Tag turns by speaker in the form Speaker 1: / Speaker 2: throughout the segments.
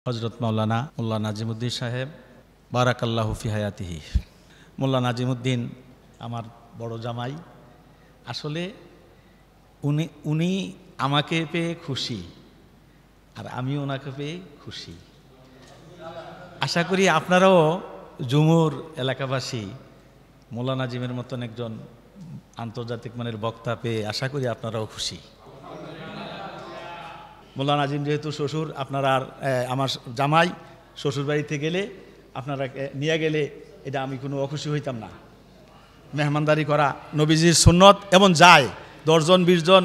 Speaker 1: হজরত মোল্লা নাজিমুদ্দিন সাহেব বারাকাল্লাহু ফি হায়াতিহি। মোল্লা নাজিমুদ্দিন আমার বড় জামাই। আসলে উনি আমাকে পেয়ে খুশি আর আমি ওনাকে পেয়ে খুশি। আশা করি আপনারাও জুমুর এলাকাবাসী মোল্লা নাজিমের মতন একজন আন্তর্জাতিক মানের বক্তা পেয়ে আশা করি আপনারাও খুশি। মোল্লা নাজিম যেহেতু শ্বশুর, আপনারা আমার জামাই শ্বশুর বাড়িতে গেলে আপনারা নিয়ে গেলে এটা আমি কোনো অখুশি হইতাম না। মেহমানদারি করা নবীজির সুন্নত, এবং যায় 10 জন 20 জন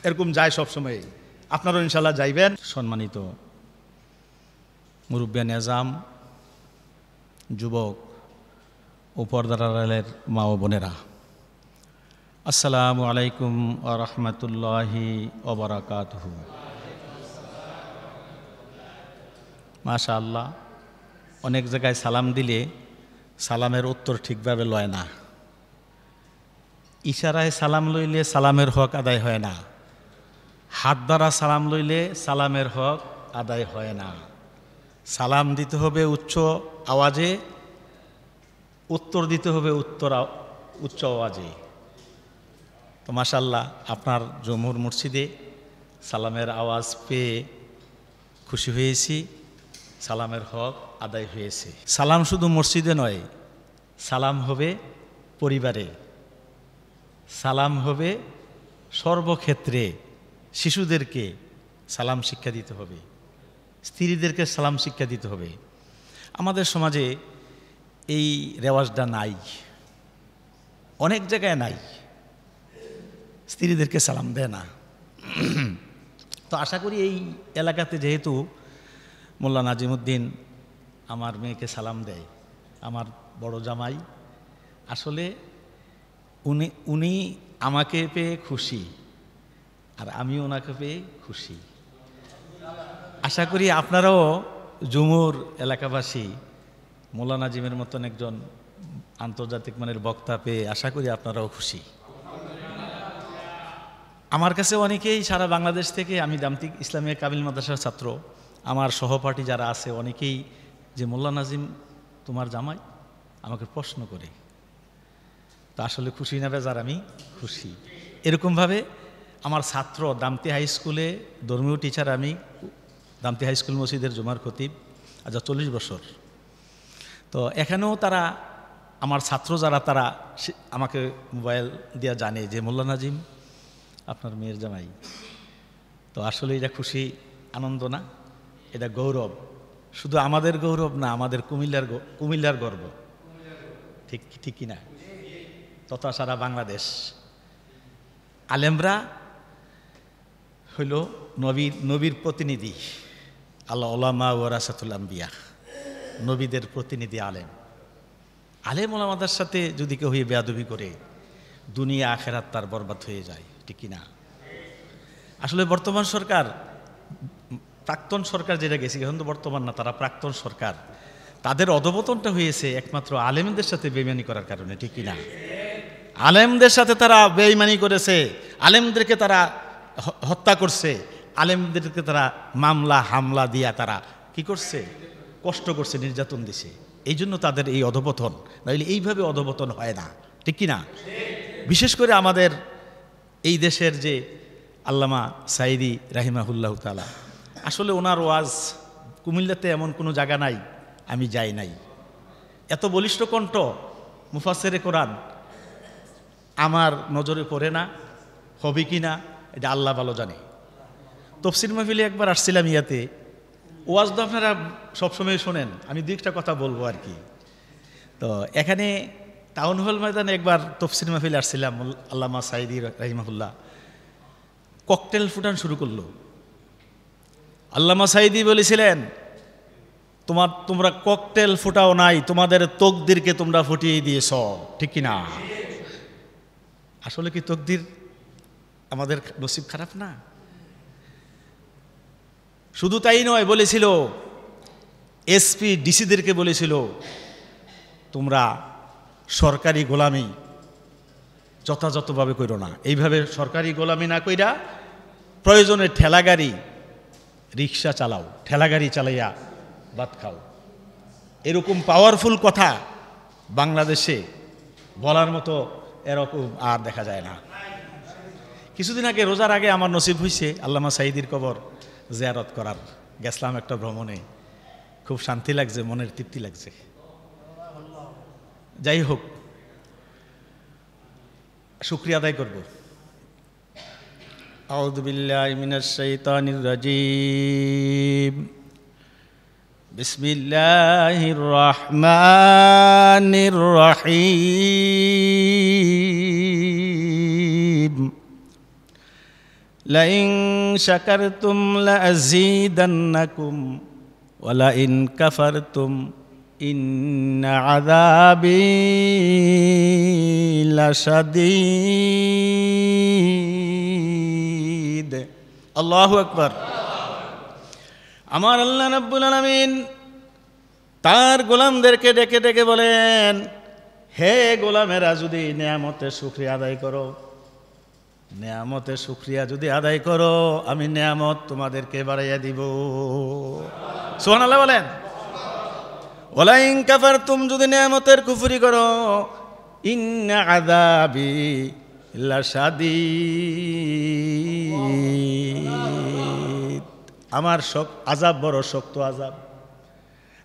Speaker 1: এরকম যায় সবসময়। আপনারাও ইনশাল্লাহ যাইবেন। সম্মানিত মুরব্বিয়ান নিজাম, যুবক ও পর্দার আড়ালের মা ও বোনেরা, আসসালামু আলাইকুম ওয়া রাহমাতুল্লাহি ওয়া বারাকাতুহু। মাশাআল্লাহ, অনেক জায়গায় সালাম দিলে সালামের উত্তর ঠিকভাবে লয় না। ইশারায় সালাম লইলে সালামের হক আদায় হয় না। হাত দ্বারা সালাম লইলে সালামের হক আদায় হয় না। সালাম দিতে হবে উচ্চ আওয়াজে, উত্তর দিতে হবে উচ্চ আওয়াজে। তো মাশাআল্লাহ, আপনার জমহুর মসজিদে সালামের আওয়াজ পেয়ে খুশি হয়েছি। সালামের হক আদায় হয়েছে। সালাম শুধু মসজিদে নয়, সালাম হবে পরিবারে, সালাম হবে সর্বক্ষেত্রে। শিশুদেরকে সালাম শিক্ষা দিতে হবে, স্ত্রীদেরকে সালাম শিক্ষা দিতে হবে। আমাদের সমাজে এই রেওয়াজটা নাই, অনেক জায়গায় নাই, স্ত্রীদেরকে সালাম দেয় না। তো আশা করি এই এলাকাতে যেহেতু মোল্লা নাজিমুদ্দিন আমার মেয়েকে সালাম দেয়, আমার বড় জামাই, আসলে উনি আমাকে পেয়ে খুশি আর আমি ওনাকে পেয়ে খুশি। আশা করি আপনারাও জুমুর এলাকাবাসী মোল্লা নাজিমের মতন একজন আন্তর্জাতিক মানের বক্তা পেয়ে আশা করি আপনারাও খুশি। আমার কাছে অনেকেই সারা বাংলাদেশ থেকে, আমি দামতিক ইসলামিয়া কামিল মাদ্রাসার ছাত্র, আমার সহপাঠী যারা আছে অনেকেই যে মোল্লা নাজিম তোমার জামাই, আমাকে প্রশ্ন করে। তা আসলে খুশি না বেজার? আমি খুশি। এরকমভাবে আমার ছাত্র দামতি হাই স্কুলে ধর্মীয় টিচার, আমি দামতি হাই স্কুল মসজিদের জুমার খতিব আজ 40 বছর। তো এখানেও তারা, আমার ছাত্র যারা, তারা আমাকে মোবাইল দিয়ে জানে যে মোল্লা নাজিম আপনার মেয়ের জামাই। তো আসলে এটা খুশি, আনন্দ না? এটা গৌরব। শুধু আমাদের গৌরব না, আমাদের কুমিল্লার গর্ব। ঠিক কিনা? তথা সারা বাংলাদেশ। আলেমরা হইল নবীর প্রতিনিধি। আল্লাহ উলামা ওয়ারাসাতুল আম্বিয়া, নবীদের প্রতিনিধি আলেম। আলেম ওলামাদের সাথে যদি কেউ হয়ে বেয়াদবি করে, দুনিয়া আখেরাত তার বরবাদ হয়ে যায়। ঠিক কিনা? আসলে বর্তমান সরকার, প্রাক্তন সরকার যেটা গেছে, এখন তো বর্তমান না, তারা প্রাক্তন সরকার, তাদের অধপতনটা হয়েছে একমাত্র আলেমদের সাথে বেইমানি করার কারণে। ঠিক কিনা? আলেমদের সাথে তারা বেইমানি করেছে, আলেমদেরকে তারা হত্যা করছে, আলেমদেরকে তারা মামলা হামলা দিয়া তারা কি করছে? কষ্ট করছে, নির্যাতন দিছে। এই জন্য তাদের এই অধপতন, নইলে এইভাবে অধপতন হয় না। ঠিক কিনা? বিশেষ করে আমাদের এই দেশের যে আল্লামা সাইদি রাহিমাহুল্লাহ তাআলা, আসলে ওনার ওয়াজ কুমিল্লাতে এমন কোনো জায়গা নাই আমি যাই নাই। এত বলিষ্ঠ কণ্ঠ, মুফাসসিরে কোরআন, আমার নজরে পড়ে না, হবে কি না এটা আল্লাহ ভালো জানে। তাফসীর মাহফিলে একবার আসছিলাম ইয়াতে, ওয়াজ তো আপনারা সবসময় শোনেন, আমি দুইটা কথা বলবো আর কি। তো এখানে টাউন হল ময়দানে একবার তাফসীর মাহফিলে আসছিলাম, আল্লামা সাইদি রাহিমাহুল্লাহ ককটেল ফুটান শুরু করলো। আল্লামা সাইদি বলেছিলেন, তোমরা ককটেল ফুটাও নাই, তোমাদের তকদিরকে তোমরা ফুটিয়ে দিয়েছ। ঠিক কিনা? আসলে কি তকদির আমাদের নসিব খারাপ না? শুধু তাই নয়, বলেছিল এসপি ডিসিদেরকে বলেছিল, তোমরা সরকারি গোলামি যথাযথভাবে করো না। এইভাবে সরকারি গোলামি না কইরা প্রয়োজনে ঠেলা গাড়ি, রিক্সা চালাও, ঠেলাগাড়ি চালাইয়া ভাত খাও। এরকম পাওয়ারফুল কথা বাংলাদেশে বলার মতো এরকম আর দেখা যায় না। কিছুদিন আগে, রোজার আগে আমার নসিব হয়েছে আল্লামা সাঈদীর কবর জিয়ারত করার। গেছিলাম একটা ভ্রমণে, খুব শান্তি লাগছে, মনের তৃপ্তি লাগছে। যাই হোক, শুকরিয়া আদায় করব। আউযু বিল্লাহি মিনাশ শাইতানির রাজীম। বিসমিল্লাহির রহমানির রহিম। লাইন শাকারতুম লাযীদান্নাকুম ওয়া লাইন কাফারতুম ইন্না আযাবি লাশাদীদ। আল্লাহু আকবার। আমার আল্লাহ রাব্বুল আলামিন তার গোলামদেরকে ডেকে ডেকে বলেন, হে গোলামেরা, যদি নেয়ামতের শুকরিয়া আদায় করো, নেয়ামতের শুকরিয়া যদি আদায় করো, আমি নেয়ামত তোমাদেরকে বাড়াইয়া দিব। সুবহানাল্লাহ বলেন। ওয়ালা ইন কাফারতুম, যদি নেয়ামতের কুফরি করো, ইন্না আযাবি লাশাদীদ, আমার আযাব বড় শক্ত আযাব।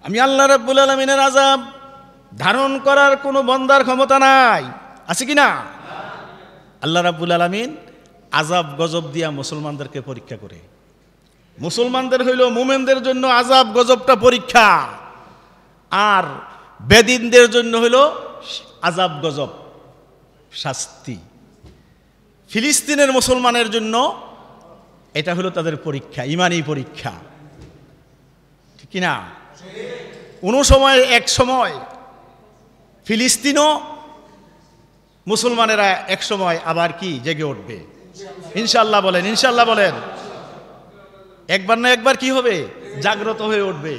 Speaker 1: আমি আল্লাহ রাব্বুল আলামিনের আযাব ধারণ করার কোনো বান্দার ক্ষমতা নাই, আছে কি না? আল্লাহ রাব্বুল আলামিন আযাব গজব দিয়া মুসলমানদেরকে পরীক্ষা করে। মুসলমানদের হইল মুমিনদের জন্য আযাব গজবটা পরীক্ষা, আর বেদিনদের জন্য হইল আযাব গজব শাস্তি। ফিলিস্তিনের মুসলমানের জন্য এটা হলো তাদের পরীক্ষা, ইমানি পরীক্ষা, ঠিক কিনা? কোনো সময়, এক সময় ফিলিস্তিনও মুসলমানেরা এক সময় আবার কি জেগে উঠবে, ইনশাআল্লাহ বলেন, ইনশাআল্লাহ বলেন। একবার না একবার কি হবে, জাগ্রত হয়ে উঠবে।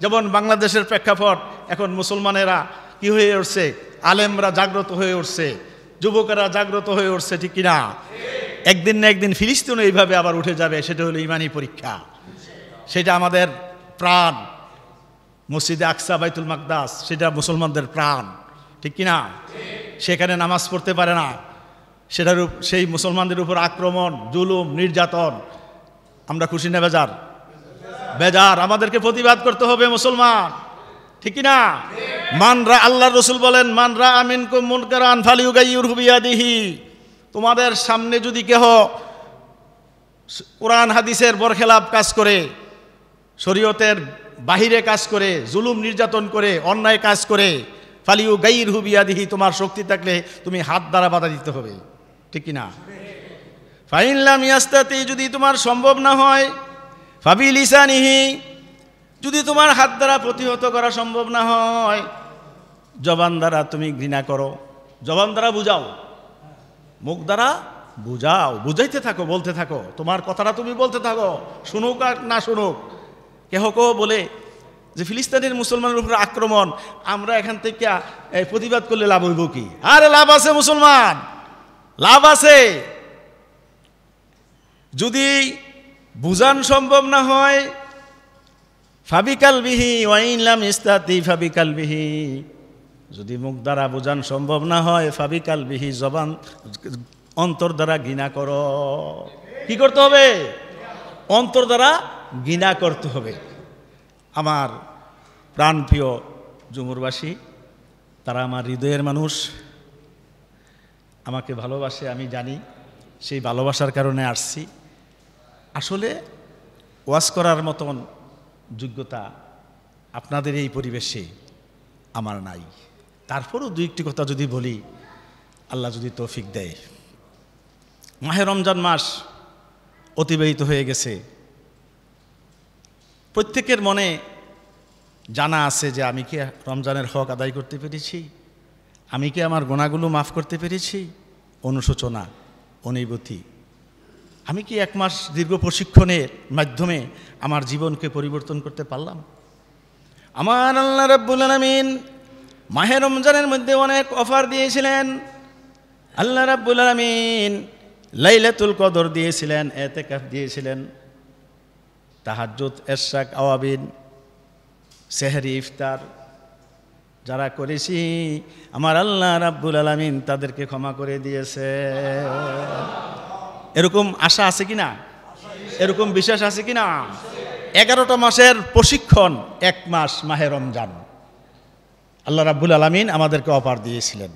Speaker 1: যেমন বাংলাদেশের প্রেক্ষাপট, এখন মুসলমানেরা কি হয়ে উঠছে, আলেমরা জাগ্রত হয়ে উঠছে, যুবকেরা জাগ্রত হয়ে উঠছে, ঠিক কিনা? একদিন না একদিন ফিলিস্তিনও এইভাবে আবার উঠে যাবে। সেটা হলো ইমানি পরীক্ষা, সেটা আমাদের প্রাণ। মসজিদে আকসা, বাইতুল মাকদাস, সেটা মুসলমানদের প্রাণ, ঠিক কিনা? সেখানে নামাজ পড়তে পারে না, সেটার সেই মুসলমানদের উপর আক্রমণ, জুলুম, নির্যাতন। আমরা খুশি না বেজার? বেজার। আমাদেরকে প্রতিবাদ করতে হবে মুসলমান, ঠিক কিনা? মানরা, আল্লাহর রাসূল বলেন, মানরা মিনকুম মুনকারান ফালিয়ুগাইয়িরহু বিয়াদিহি। তোমাদের সামনে যদি কেহ কোরআন হাদিসের বরখেলাপ কাজ করে, শরীয়তের বাহিরে কাজ করে, জুলুম নির্যাতন করে, অন্যায় কাজ করে, ফালিয়ুগাইয়িরহু বিয়াদিহি, তোমার শক্তি থাকলে তুমি হাত দ্বারা বাধা দিতে হবে, ঠিক কিনা? ফাইন লাম ইয়াস্তাতি, যদি তোমার সম্ভব না হয়, ফাবিলিসানিহি, যদি তোমার হাত দ্বারা প্রতিহত করা সম্ভব না হয়, জবান দ্বারা তুমি ঘৃণা করো, জবান দ্বারা বুঝাও, মুখ দ্বারা বুঝাও, বুঝাইতে থাকো, বলতে থাকো, তোমার কথাটা তুমি বলতে থাকো, শুনুক আর না শুনুক। কেহ কেউ বলে যে ফিলিস্তিনের মুসলমানের উপর আক্রমণ, আমরা এখান থেকে প্রতিবাদ করলে লাভ হইব কি? আরে লাভ আছে মুসলমান, লাভ আছে। যদি বুঝান সম্ভব না হয়, ফাবিকাল বিহি ওয়াইন লাম ইস্তাতি ফাবিকাল বিহি, যদি মুখ দ্বারা বুঝান সম্ভব না হয়, ফাবিকাল বিহি, জবান অন্তর দ্বারা ঘৃণা করো। কি করতে হবে? অন্তর দ্বারা ঘৃণা করতে হবে। আমার প্রাণপ্রিয় জুমুরবাসী, তারা আমার হৃদয়ের মানুষ, আমাকে ভালোবাসে, আমি জানি। সেই ভালোবাসার কারণে আসছি। আসলে ওয়াজ করার মতন যোগ্যতা আপনাদের এই পরিবেশে আমার নাই। তারপরও দুই একটি কথা যদি বলি, আল্লাহ যদি তৌফিক দেয়। মাহে রমজান মাস অতিবাহিত হয়ে গেছে। প্রত্যেকের মনে জানা আছে যে আমি কি রমজানের হক আদায় করতে পেরেছি, আমি কি আমার গুনাহগুলো মাফ করতে পেরেছি। অনুশোচনা, অনুভূতি, আমি কি এক মাস দীর্ঘ প্রশিক্ষণের মাধ্যমে আমার জীবনকে পরিবর্তন করতে পারলাম। আমার আল্লাহ রাব্বুল আলামিন মাহে রমজানের মধ্যে অনেক অফার দিয়েছিলেন। আল্লাহ রাব্বুল আলামিন লাইলাতুল কদর দিয়েছিলেন, ইতিকাফ দিয়েছিলেন, তাহাজ্জুদ, এশরাক, আওয়াবিন, সেহরি, ইফতার যারা করেছি আমার আল্লাহ রাব্বুল আলামিন তাদেরকে ক্ষমা করে দিয়েছে। এরকম আশা আছে কিনা? এরকম বিশ্বাস আছে কিনা? 11টা মাসের প্রশিক্ষণ, 1 মাস মাহে রমজান আল্লাহ রাব্বুল আলামিন আমাদেরকে অফার দিয়েছিলেন।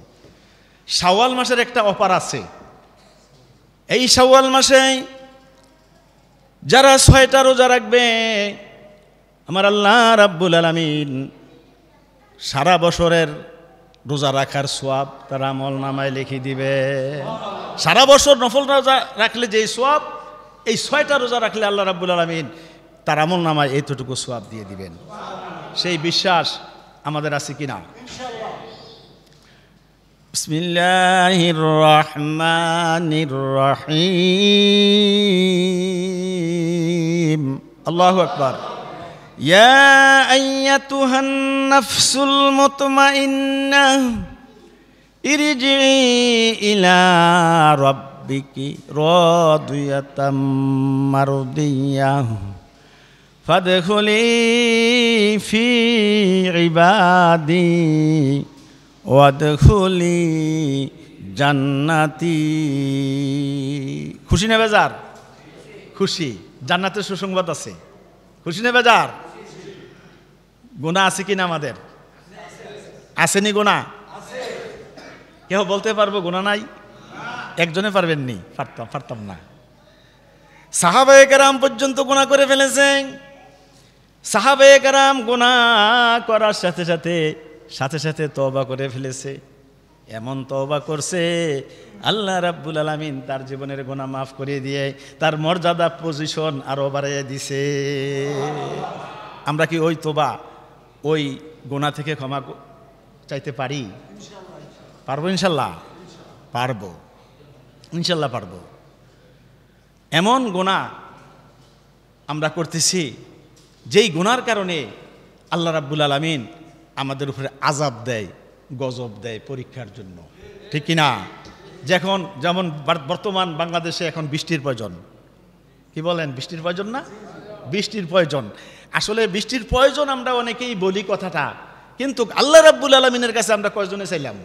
Speaker 1: শাওয়াল মাসের একটা অফার আছে। এই শাওয়াল মাসে যারা 6টা রোজা রাখবে আমার আল্লাহ রাব্বুল আলামিন সারা বছরের রোজা রাখার সওয়াব তার আমলনামায় লিখে দিবে। সারা বছর নফল রোজা রাখলে যেই সওয়াব, এই 6টা রোজা রাখলে আল্লাহ রাব্বুল আলামিন তার আমলনামায় এইটুকু সওয়াব দিয়ে দিবেন। সেই বিশ্বাস আমাদের আছে কিনা? বিসমিল্লাহির রহমানির রহিম। আল্লাহু আকবার। ইয়া আইয়াতুহান নাফসুল মুতমাইন্নাহ ইরজিই ইলা রাব্বিকি রাদিয়াতাম মারদিয়াহ ফাদখুলি ফি ইবাদি ওয়াদখুলি জান্নাতি। খুশি না বেজার? খুশি। জান্নাতের সুসংবাদ আছে। খুশি না বেজার? গুনাহ আছে কিনা আমাদের? আসেনি গুনাহ? কেউ বলতে পারবো গুনাহ নাই? একজনে পারবেননি? পারতাম না। সাহাবায়ে কেরাম পর্যন্ত গুনাহ করে ফেলেছেন। সাহাবায়ে কেরাম গুনাহ করার সাথে সাথে তওবা করে ফেলেছে। এমন তওবা করছে আল্লাহ রাব্বুল আলামিন তার জীবনের গুনাহ মাফ করে দিয়ে তার মর্যাদা, পজিশন আরো বাড়িয়ে দিছে। আমরা কি ওই তওবা, ওই গুনাহ থেকে ক্ষমা চাইতে পারি? পারবো ইনশাল্লাহ? পারবো, ইনশাল্লাহ পারবো। এমন গুনাহ আমরা করতেছি যেই গুনার কারণে আল্লাহ রাব্বুল আলামিন আমাদের উপরে আযাব দেয়, গজব দেয় পরীক্ষার জন্য, ঠিক কিনা? যেমন বর্তমান বাংলাদেশে এখন বৃষ্টির প্রয়োজন। কি বলেন? বৃষ্টির প্রয়োজন না? বৃষ্টির প্রয়োজন। আসলে বৃষ্টির প্রয়োজন আমরা অনেকেই বলি কথাটা, কিন্তু আল্লাহ রাব্বুল আলামিনের কাছে আমরা কয়জনে চাইলাম?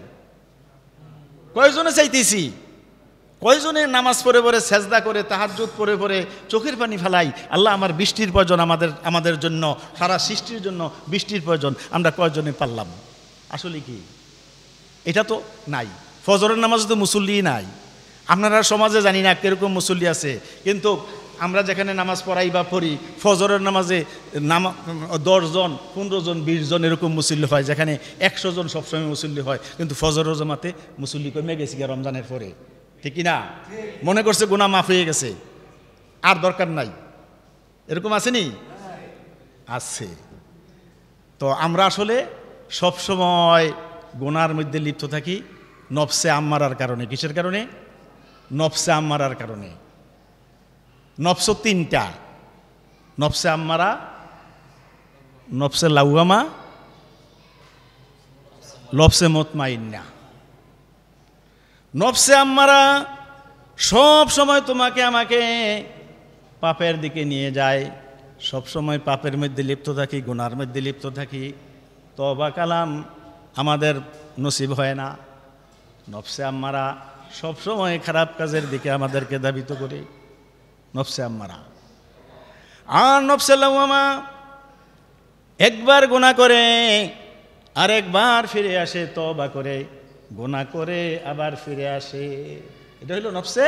Speaker 1: কয়জনে চাইতেছি? কয়জনে নামাজ পড়ে পড়ে, সেজদা করে, তাহাজ্জুদ পড়ে পড়ে চোখের পানি ফেলাই, আল্লাহ আমার বৃষ্টির প্রয়োজন, আমাদের জন্য, সারা সৃষ্টির জন্য বৃষ্টির প্রয়োজন। আমরা কয়জনে পারলাম? আসলে কি এটা তো নাই। ফজরের নামাজে তো মুসল্লি নাই। আপনারা সমাজে জানি না কিরকম মুসল্লি আছে, কিন্তু আমরা যেখানে নামাজ পড়াই বা পড়ি, ফজরের নামাজে 10 জন, 15 জন, 20 জন এরকম মুসল্লি হয়, যেখানে 100 জন সবসময় মুসল্লি হয়, কিন্তু ফজরের জামাতে মুসল্লি কমে গেছে রমজানের পরে, ঠিক না? মনে করছে গুনাহ মাফ হয়ে গেছে, আর দরকার নাই। এরকম আসেনি? আছে। তো আমরা আসলে সবসময় গুনার মধ্যে লিপ্ত থাকি নফসে আম্মারার কারণে। কিসের কারণে? নফসে আম্মারার কারণে। নফস 3টা: নফসে আম্মারা, নফসে লাওয়ামা, নফসে মুতমাইন্না। নফসে আম্মারা সব সময় তোমাকে আমাকে পাপের দিকে নিয়ে যায়। সব সময় পাপের মধ্যে লিপ্ত থাকি, গুনার মধ্যে লিপ্ত থাকি। তওবা কালাম আমাদের নসিব হয় না। নফসে আম্মারা সব সময় খারাপ কাজের দিকে আমাদেরকে ধাবিত করে, নফসে আম্মারা। আর নফসে লাওয়ামা একবার গুনাহ করে আর একবার ফিরে আসে, তওবা করে, গুনাহ করে আবার ফিরে আসে। এটা হলো নফসে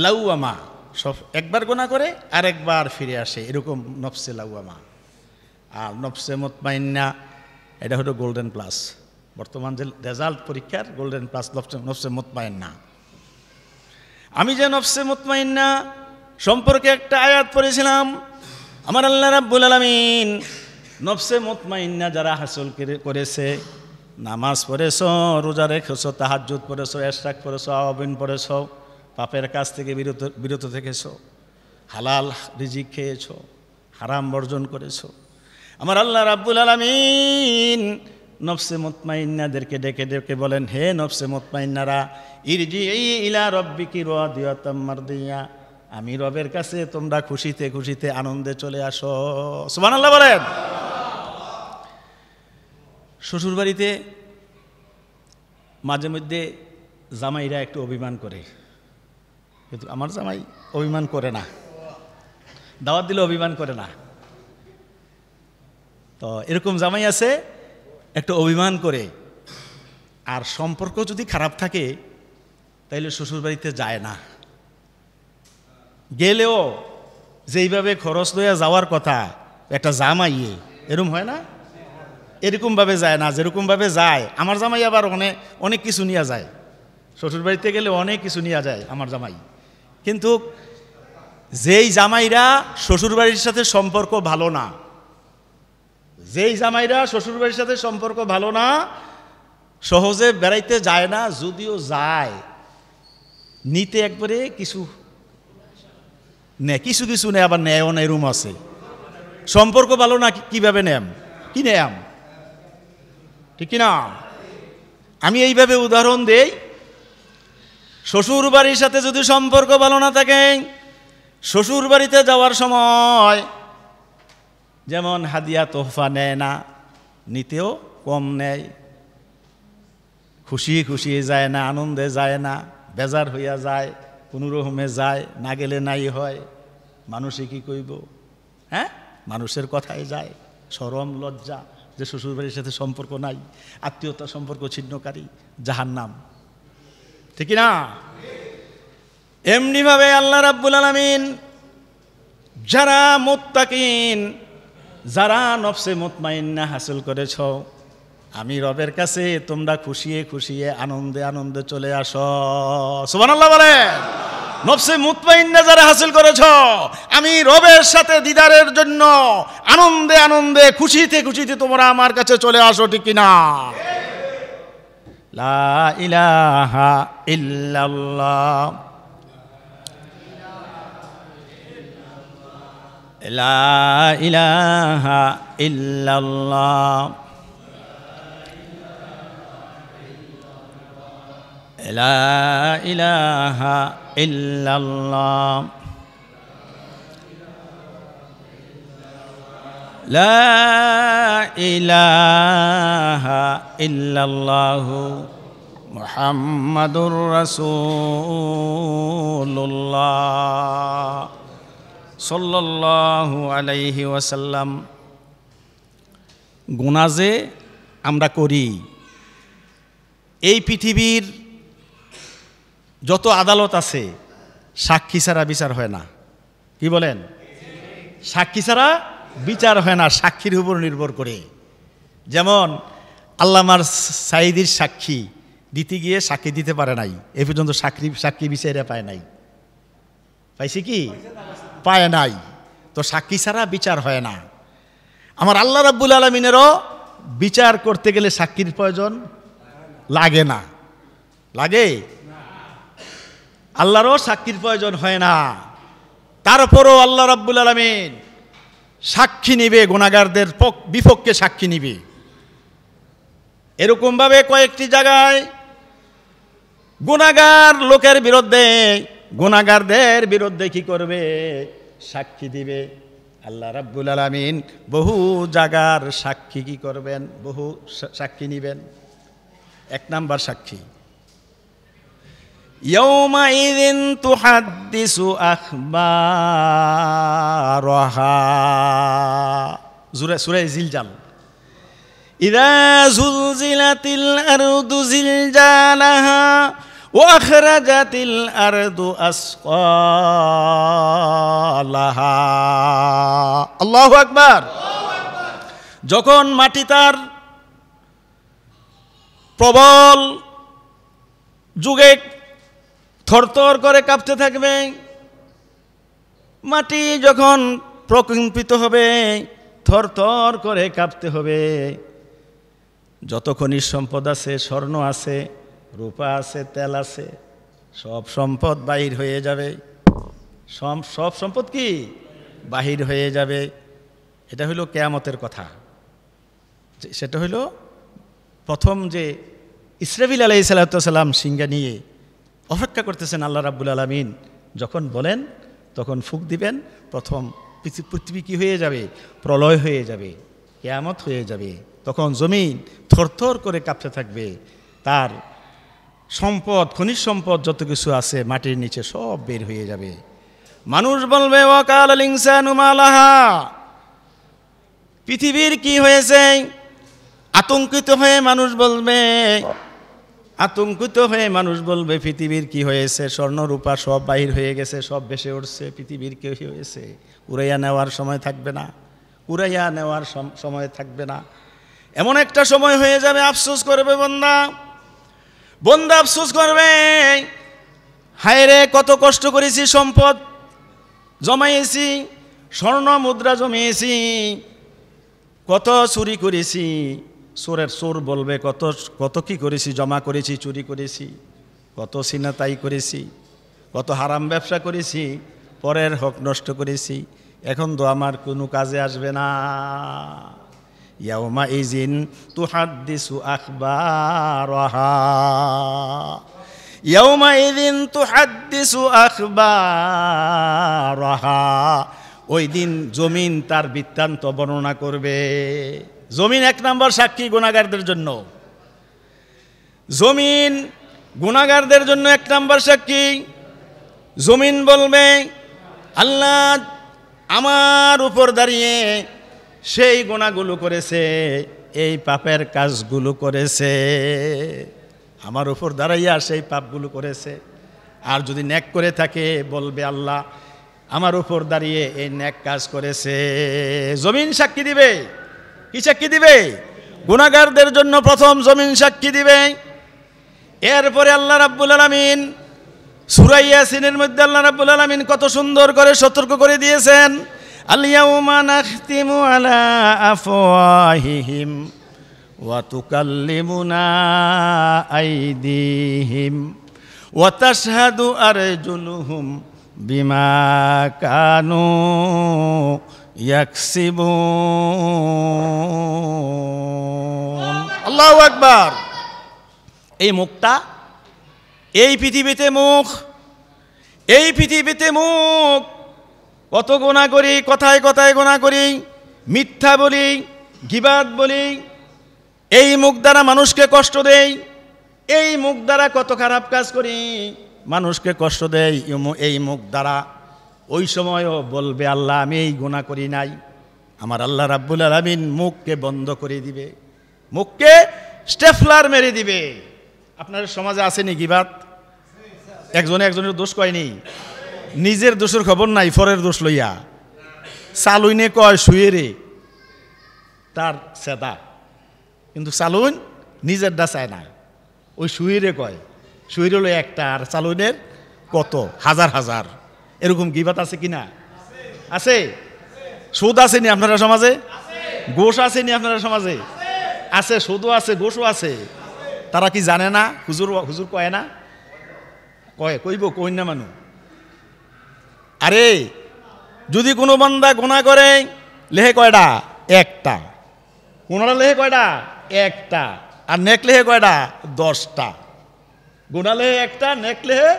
Speaker 1: লাওয়ামা। সব একবার গুনাহ করে আর একবার ফিরে আসে, এরকম নফসে লাওয়ামা। আর নফসে মুতমাইন্না এটা হলো গোল্ডেন প্লাস। বর্তমান যে রেজাল্ট পরীক্ষার গোল্ডেন প্লাস নফসে মুতমাইন্না। আমি যে নফসে মুতমাইন্না সম্পর্কে একটা আয়াত পড়েছিলাম, আমার আল্লাহ রাব্বুল আলামিন নফসে মুতমাইন্না যারা হাসিল করেছে, নামাজ পড়েছো, রোজা রেখেছো, তাহাজ্জুদ পড়েছো, ইশরাক পড়েছো, আওয়াবিন পড়েছো, পাপের কাছ থেকে বিরত থেকেছো, হালাল রিজিক খেয়েছো, হারাম বর্জন করেছো, আমার আল্লাহ রাব্বুল আলামিন নফসে মুতমাইন্নাদেরকে ডেকে ডেকে বলেন, হে নফসে মুতমাইন্নারা, ইরজিই ইলা রাব্বিকি রাদিয়াতাম মারদিয়া, আমি রবের কাছে তোমরা খুশিতে খুশিতে আনন্দে চলে আসো। সুবহানাল্লাহ বলেন। শ্বশুর বাড়িতে মাঝে মধ্যে জামাইরা একটু অভিমান করে, কিন্তু আমার জামাই অভিমান করে না, দাওয়াত দিলে অভিমান করে না। তো এরকম জামাই আছে একটু অভিমান করে, আর সম্পর্ক যদি খারাপ থাকে তাইলে শ্বশুর বাড়িতে যায় না, গেলেও যেইভাবে খরচ লইয়া যাওয়ার কথা একটা জামাইয়ে এরকম হয় না, এরকমভাবে যায় না যেরকমভাবে যায়। আমার জামাই আবার অনেক কিছু নিয়ে যায়, শ্বশুর বাড়িতে গেলে অনেক কিছু নিয়ে যায় আমার জামাই। কিন্তু যেই জামাইরা শ্বশুরবাড়ির সাথে সম্পর্ক ভালো না, যেই জামাইরা শ্বশুরবাড়ির সাথে সম্পর্ক ভালো না, সহজে বেড়াইতে যায় না, যদিও যায় নিতে একবারে কিছু নেয়, কিছু কিছু নেয়, আবার নেয়ও না, এরম আছে। সম্পর্ক ভালো না কিভাবে নেম, কি নেম, ঠিক কিনা? আমি এইভাবে উদাহরণ দেই, শ্বশুর বাড়ির সাথে যদি সম্পর্ক ভালো না থাকে, শ্বশুর বাড়িতে যাওয়ার সময় যেমন হাদিয়া তোহফা নেয় না, নিতেও কম নেয়, খুশি খুশি যায় না, আনন্দে যায় না, বেজার হইয়া যায়, কোনো রকমে যায়, না গেলে নাই হয়, মানুষে কি কইব, হ্যাঁ, মানুষের কথায় যায়, শরম লজ্জা যে শ্বশুর বাড়ির সাথে সম্পর্ক নাই, আত্মীয়তা সম্পর্ক ছিন্নকারী, জাহান্নাম, ঠিক না? এমনিভাবে আল্লাহ রাব্বুল আলামিন যারা মুত্তাকিন, যারা নফসে মুতমাইন্না হাসিল করেছ, আমি রবের কাছে তোমরা খুশিয়ে খুশিয়ে আনন্দে আনন্দে চলে আসো। সুবহানাল্লাহ বলে। নফসে মুতমাইন্না যারা হাসিল করেছ, আমি রবের সাথে দিদারের জন্য আনন্দে আনন্দে খুশিতে খুশিতে তোমরা আমার কাছে চলে আসো, ঠিক কিনা? লা ইলাহা ইল্লাল্লাহ, লা ইলাহা ইল্লাল্লাহ, লা ইলাহা ইল্লাল্লাহ, লা ইলাহা ইল্লাল্লাহু মুহাম্মাদুর রাসূলুল্লাহ সাল্লাল্লাহু আলাইহি ওয়াসাল্লাম। গুনাহ যে আমরা করি, এই পৃথিবীর যত আদালত আছে সাক্ষী ছাড়া বিচার হয় না, কি বলেন? সাক্ষী ছাড়া বিচার হয় না, সাক্ষীর উপর নির্ভর করে। যেমন আল্লামার সাইদির সাক্ষী দিতে গিয়ে সাক্ষী দিতে পারে নাই, এ পর্যন্ত সাক্ষী বিচারে পায় নাই, পাইছে কি? পায় নাই। তো সাক্ষী ছাড়া বিচার হয় না। আমার আল্লাহ রাব্বুল আলামিনেরও বিচার করতে গেলে সাক্ষীর প্রয়োজন লাগে না, লাগে? আল্লাহরও সাক্ষীর প্রয়োজন হয় না। তারপরও আল্লাহ রাব্বুল আলামিন সাক্ষী নিবে, গুনাহগারদের বিপক্ষে সাক্ষী নিবে। এরকমভাবে কয়েকটি জায়গায় গুনাহগার লোকের বিরুদ্ধে, গুনাহগারদের বিরুদ্ধে কি করবে? সাক্ষী দিবে। আল্লাহ রাব্বুল আলামিন বহু জায়গার সাক্ষী কি করবেন? বহু সাক্ষী নিবেন। এক নাম্বার সাক্ষী, ইয়াউমাইযিন তুহাদ্দিসু আখবারাহা, সূরা জিলজাল। ইযা যুলজিলাতিল আরদু জিলজালাহা ওয়া আখরাজাতিল আরদু আসকালাহা। আল্লাহু আকবার। যখন মাটি তার প্রবল যুগে থরথর করে কাঁপতে থাকবে, মাটি যখন প্রকম্পিত হবে, থরথর করে কাঁপতে হবে, যত খনিজ সম্পদ আছে, স্বর্ণ আছে, রূপা আছে, তেল আছে, সব সম্পদ বাহির হয়ে যাবে। সব সম্পদ কি বাহির হয়ে যাবে। এটা হইল কিয়ামতের কথা। সেটা হইল প্রথম যে ইসরাফিল আলাইহিস সালাতু ওয়াস সালাম সিংহা নিয়ে অপেক্ষা করতেছেন আল্লাহ রাব্বুল আলামিন, যখন বলেন তখন ফুঁক দিবেন, প্রথম পৃথিবী কি হয়ে যাবে? প্রলয় হয়ে যাবে, কিয়ামত হয়ে যাবে। তখন জমিন থরথর করে কাঁপতে থাকবে, তার সম্পদ, খনিজ সম্পদ যত কিছু আছে মাটির নিচে সব বের হয়ে যাবে। মানুষ বলবে ওয়াকালাল ইনসানু মা লাহা, পৃথিবীর কি হয়েছে? আতঙ্কিত হয়ে মানুষ বলবে পৃথিবীর কি হয়েছে? স্বর্ণ রূপা সব বাহির হয়ে গেছে, সব ভেসে উঠছে, পৃথিবীর কি হয়েছে? উড়াইয়া নেওয়ার সময় থাকবে না, এমন একটা সময় হয়ে যাবে। আফসোস করবে বন্দা আফসোস করবে, হায় রে কত কষ্ট করেছি, সম্পদ জমাইয়েছি, স্বর্ণ মুদ্রা জমিয়েছি, কত চুরি করেছি। চোর বলবে কত কি করেছি, জমা করেছি, চুরি করেছি, কত ছিনতাই করেছি, কত হারাম ব্যবসা করেছি, পরের হক নষ্ট করেছি, এখন তো আমার কোনো কাজে আসবে না। ইয়াউমা ইজিন তুহাদ্দিসু আখবারাহা, ওই দিন জমিন তার বৃত্তান্ত বর্ণনা করবে। জমিন এক নম্বর সাক্ষী গুনাহগারদের জন্য, জমিন গুনাহগারদের জন্য এক নম্বর সাক্ষী। জমিন বলবে আল্লাহ আমার উপর দাঁড়িয়ে সেই গুনাহগুলো করেছে, এই পাপের কাজগুলো করেছে, আমার উপর দাঁড়াইয়া সেই পাপগুলো করেছে। আর যদি নেক করে থাকে বলবে আল্লাহ আমার উপর দাঁড়িয়ে এই নেক কাজ করেছে। জমিন সাক্ষী দিবে। কি সাক্ষী দিবে? গুনাহগারদের জন্য প্রথম জমিন সাক্ষী দিবে। এরপরে আল্লাহ রাব্বুল আলামিন সূরা ইয়াসিনের মধ্যে আল্লাহ রাব্বুল আলামিন কত সুন্দর করে সতর্ক করে দিয়েছেন, আল-ইয়াউমা নাখতিমু আলা আফওয়াহিহিম ওয়া তুকাল্লিমুনা আইদিহিম ওয়া তাশহাদু আরজুলুহুম বিমা কানু ইয়াকসিবুন। আল্লাহু আকবার। এই মুখটা, এই পৃথিবীতে মুখ কত গুনাহ করি, কথায় কথায় গুনাহ করি, মিথ্যা বলি, গীবাত বলি, এই মুখ দ্বারা মানুষকে কষ্ট দেই, এই মুখ দ্বারা কত খারাপ কাজ করি, মানুষকে কষ্ট দেয় এই মুখ দ্বারা। ওই সময়ও বলবে আল্লাহ আমি এই গুনাহ করি নাই। আমার আল্লাহ রাব্বুল আলামিন মুখকে বন্ধ করে দিবে, মুখকে স্টেফলার মেরে দিবে। আপনার সমাজে আসেনি গীবাত? একজনের দোষ কয়নি, নিজের দোষের খবর নাই, পরের দোষ লইয়া চালুইনে কয় শুয়ে রে তার সেদা, কিন্তু চালুন নিজেরটা চায় না, ওই শুয়ে কয়, শুয়ে হলো একটা আর চালুনের কত হাজার হাজার। এরকম গীবাত আছে কিনা? আছে। সুদ আসেনি আপনারা সমাজে? গোশ আসেনি আপনারা সমাজে? আছে, সুদও আছে, গোশও আছে। তারা কি জানে না? হুজুর কয় না? কই না মানুষ। আরে যদি কোনো বান্দা গুনাহ করে লেহে কয়টা? একটা। গুনাহটা লেহে কয়টা? একটা। আর নেক লেহে কয়টা? 10টা। গুনাহ লেহে একটা, নেক লেহে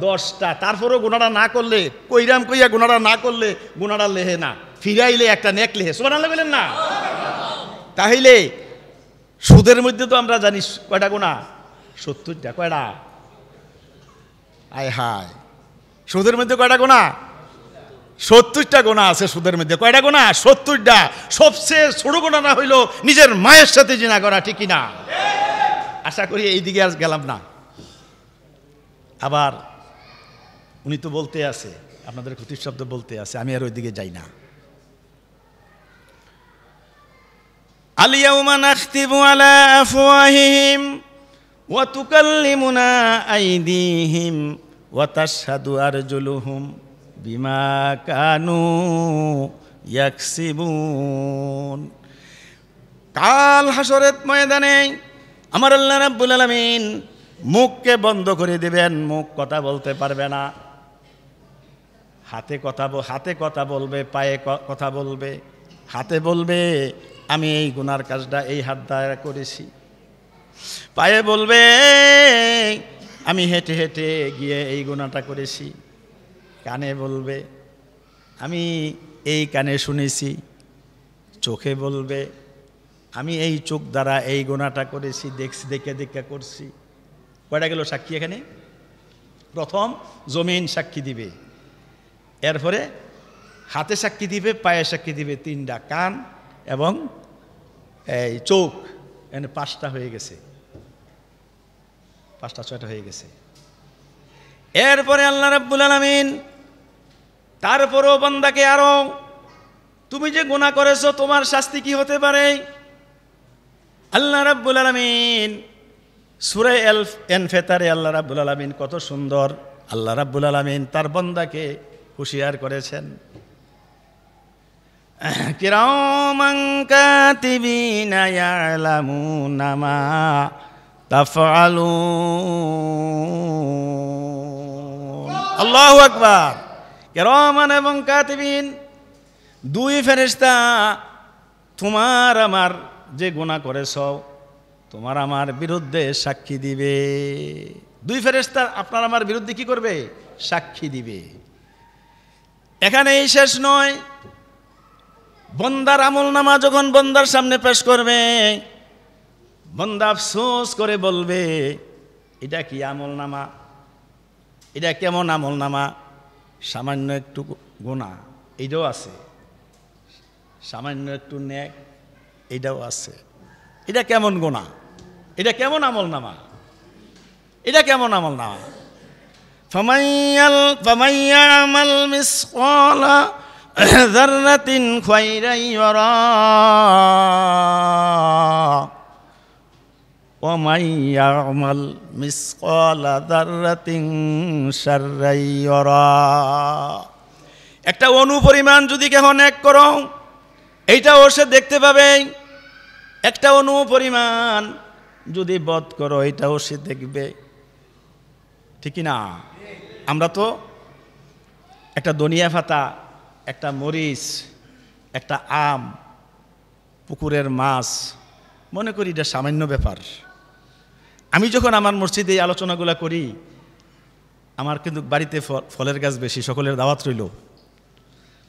Speaker 1: 10টা। তারপরেও গুনাহটা না করলে, কইরাম কইয়া গুনাহটা না করলে গুনাহটা লেহে না, ফিরাইলে একটা নেক লেহে। সুবহানাল্লাহ বলেন না? তাহলে সুদের মধ্যে তো আমরা জানি কয়টা গুনাহ? 70টা। কয়টা? আয় হায়, সুদের মধ্যে কয়টা গুনাহ? 70টা গুনাহ আছে সুদের মধ্যে। কয়টা গুনাহ? 70টা। সবচেয়ে ছোট গুনাহ না হইল নিজের মায়ের সাথে জিনা করা, ঠিক কিনা? আশা করি এই দিকে আজ গেলাম না। আবার উনি তো বলতে আছে, আপনাদের ক্ষতির শব্দ বলতে আছে, আমি আর ওই দিকে যাই না। আল-ইয়াউমা নাখতিমু আলা আফওয়াহিহিম ওয়া তুকাল্লিমুনা আইদিহিম ওয়া তাশহাদু আরজুলুহুম বিমা কানু ইয়াকসিবুন। কাল হাসরের ময়দানে আমার আল্লাহ রাব্বুল আলামিন মুখকে বন্ধ করে দিবেন, মুখ কথা বলতে পারবে না। হাতে কথা বলবে, পায়ে কথা বলবে। হাতে বলবে আমি এই গুনার কাজটা এই হাত দ্বারা করেছি, পায়ে বলবে আমি হেঁটে হেঁটে গিয়ে এই গুনাহটা করেছি, কানে বলবে আমি এই কানে শুনেছি, চোখে বলবে আমি এই চোখ দ্বারা এই গুনাহটা করেছি, দেখছি, দেখে দেখে করছি। কয়টা গেল সাক্ষী এখানে? প্রথম জমিন সাক্ষী দিবে, এরপরে হাতে সাক্ষী দিবে, পায়ে সাক্ষী দিবে, 3টা কান এবং এই চোখ, এখানে 5টা হয়ে গেছে, 5টা 6টা হয়ে গেছে। এরপরে আল্লাহ রাব্বুল আলামিন তারপরও বান্দাকে আরো, তুমি যে গুনাহ করেছো তোমার শাস্তি কি হতে পারে? আল্লাহ রাব্বুল আলামিন সূরা আল-ইনফিতারে আল্লাহ রাব্বুল আলামিন কত সুন্দর আল্লাহ রাব্বুল আলামিন তার বান্দাকে হুঁশিয়ার করেছেন। কিরামান কাতিবিনা ইয়ালামুনা মা তাফআলুন। আল্লাহু আকবার। কিরামান এবং কাতিবিন, 2 ফেরেশতা তোমার আমার যে গুনাহ করেছ তোমার আমার বিরুদ্ধে সাক্ষী দিবে। 2 ফেরেশতা আপনার আমার বিরুদ্ধে কি করবে? সাক্ষী দিবে। এখানেই শেষ নয়, বন্দার আমলনামা যখন বন্দার সামনে পেশ করবে, বন্দা আফসোস করে বলবে এটা কি আমলনামা, এটা কেমন আমলনামা? সামান্য একটু গুনাহ এইটাও আছে, সামান্য একটু নেক এইটাও আছে। এটা কেমন গুনাহ, এটা কেমন আমলনামা, এটা কেমন আমলনামা? ফামাইয়ামাল মিসকালা যাররাতিন খায়রান ইয়ারা ওয়া মাইয়ামাল মিসকালা যাররাতিন শাররান ইয়ারা। একটা অনুপরিমাণ যদি কেহ নেক করো এইটাও সে দেখতে পাবে, একটা অনুপরিমাণ যদি বদ করো এটাও সে দেখবে, ঠিক না? আমরা তো একটা ধনিয়া পাতা, একটা মরিচ, একটা আম, পুকুরের মাছ মনে করি এটা সামান্য ব্যাপার। আমি যখন আমার মসজিদে এই আলোচনাগুলো করি, আমার কিন্তু বাড়িতে ফলের গাছ বেশি, সকলের দাওয়াত রইল,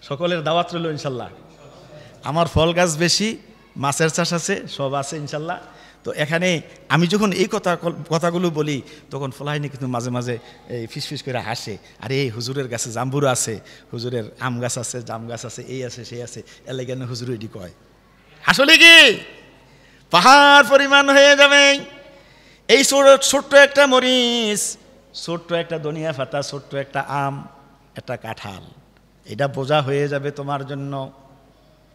Speaker 1: সকলের দাওয়াত রইল ইনশাল্লাহ। আমার ফল গাছ বেশি, মাছের চাষ আছে, সব আছে ইনশাল্লাহ। তো এখানে আমি যখন এই কথাগুলো বলি তখন ফলাইনি কিন্তু মাঝে মাঝে এই ফিসফিস করে হাসে, আরে এই হুজুরের গাছে জাম্বুর আছে, হুজুরের আম গাছ আছে, জাম গাছ আছে, এই আছে সেই আছে, এলে কেন হুজুর এটি কয়? আসলে কি পাহাড় পরিমাণ হয়ে যাবে এই ছোট্ট একটা মরিচ, ছোট্ট একটা ধনিয়া পাতা, ছোট্ট একটা আম, একটা কাঁঠাল, এটা বোঝা হয়ে যাবে তোমার জন্য।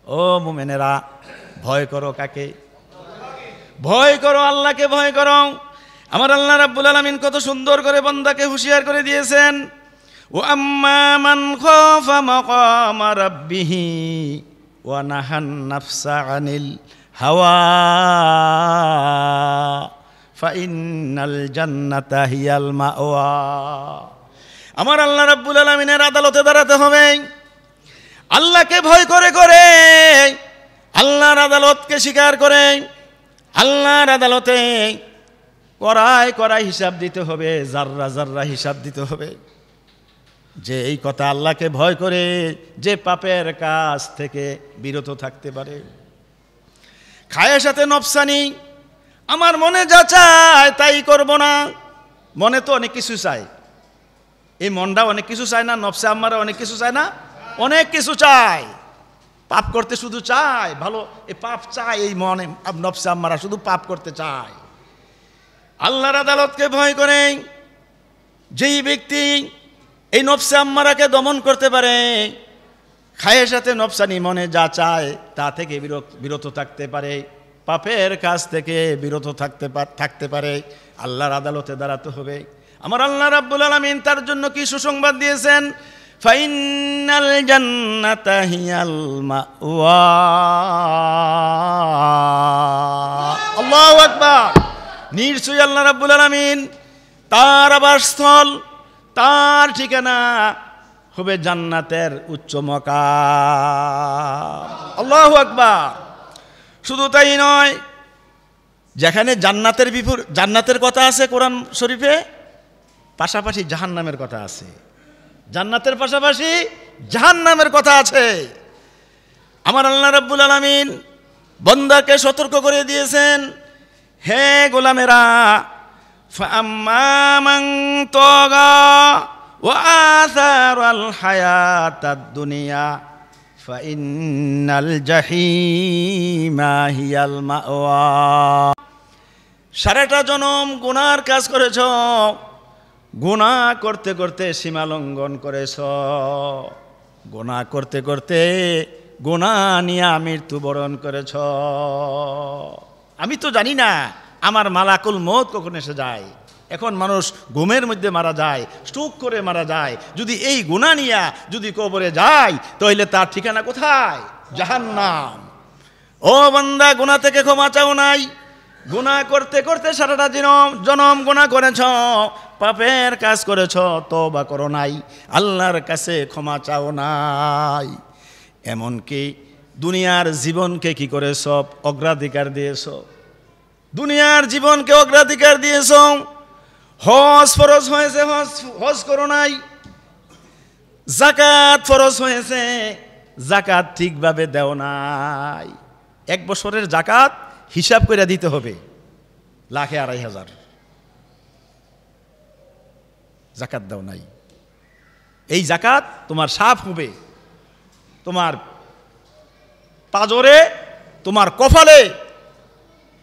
Speaker 1: ও মুমিনেরা, ভয় করো কাকে? ভয় করো আল্লাহকে, ভয় করো। আমার আল্লাহ রাব্বুল আলামিন কত সুন্দর করে বান্দাকে হুঁশিয়ার করে দিয়েছেন। ও আম্মা মান খাফা মাকামা রাব্বিহি ওয়া নাহান নাফসা আনিল হাওয়া ফা ইন্নাল জান্নাতা হিয়াল মাওয়া। আমার আল্লাহ রাব্বুল আলামিনের আদালতে দাঁড়াতে হবে। আল্লাহকে ভয় করে করে, আল্লাহর আদালতকে স্বীকার করে, আল্লাহর আদালতে কড়াই কড়াই হিসাব দিতে হবে, জাররা জাররা হিসাব দিতে হবে। যে এই কথা আল্লাহকে ভয় করে যে পাপের কাজ থেকে বিরত থাকতে পারে। খায়ের সাথে নফসানি, আমার মনে যা চায় তাই করব না। মনে তো অনেক কিছু চায়, এই মনটা অনেক কিছু চায় না? নফসে আম্মারা অনেক কিছু চায় না? অনেক কিছু চায়। পাপ করতে শুধু চায়, ভালো এই পাপ চায়, এই মনে নফসে আম্মারা শুধু পাপ করতে চায়। আল্লাহর আদালতকে ভয় করে যেই ব্যক্তি এই নফসে আম্মারাকে দমন করতে পারে, খায়ের সাথে নফসানি মনে যা চায় তা থেকে বিরত থাকতে পারে, পাপের কাজ থেকে বিরত থাকতে পারে, আল্লাহর আদালতে দাঁড়াতে হবে। আমার আল্লাহ রাব্বুল আলামিন তার জন্য কি সুসংবাদ দিয়েছেন? ফাইনাল জান্নাতা হিয়াল মাওয়া। আল্লাহু আকবার। নিশ্চয়ই আল্লাহ রাব্বুল আলামিন তার আবাসস্থল, তার ঠিকানা হবে জান্নাতের উচ্চ মাকাম। আল্লাহু আকবার। শুধু তাই নয়, যেখানে জান্নাতের কথা আছে কোরআন শরীফে, পাশাপাশি জাহান্নামের কথা আছে। জান্নাতের পাশাপাশি জাহান্নামের কথা আছে। আমার আল্লাহ রাব্বুল আলামিন বান্দাকে সতর্ক করে দিয়েছেন, হে গোলামেরা, ফাআম্মা মান তাগা ওয়া আসারাল হায়াতাদ দুনিয়া ফাইন্নাল জাহিমা হিয়াল মাওয়া। সারাটা জনম গুনার কাজ করেছ, গুনাহ করতে করতে সীমা লঙ্ঘন করেছ, গুনাহ করতে করতে গুনাহ নিয়ে মৃত্যুবরণ করেছ। আমি তো জানি না আমার মালাকুল মউত কখন এসে যায়। এখন মানুষ ঘুমের মধ্যে মারা যায়, স্ট্রোক করে মারা যায়। যদি এই গুনাহ নিয়ে যদি কবরে যায় তাহলে তার ঠিকানা কোথায়? জাহান্নাম। ও বান্দা, গুনাহ থেকে ক্ষমা চাও নাই, গুনাহ করতে করতে সারাটা জনম গুনাহ করেছ, পাপের কাজ করেছ, তওবা করো নাই, আল্লাহর কাছে ক্ষমা চাও নাই। এমনকি দুনিয়ার জীবনকে কি করেছ? অগ্রাধিকার দিয়েছ, দুনিয়ার জীবনকে অগ্রাধিকার দিয়েছ। হজ ফরজ হয়েছে, হজ করো নাই। যাকাত ফরজ হয়েছে, যাকাত ঠিকভাবে দেও নাই। 1 বছরের যাকাত হিসাব করে দিতে হবে, 1,02,000 যাকাত দাও নাই। এই যাকাত তোমার সাফ হবে, তোমার পাজরে, তোমার কপালে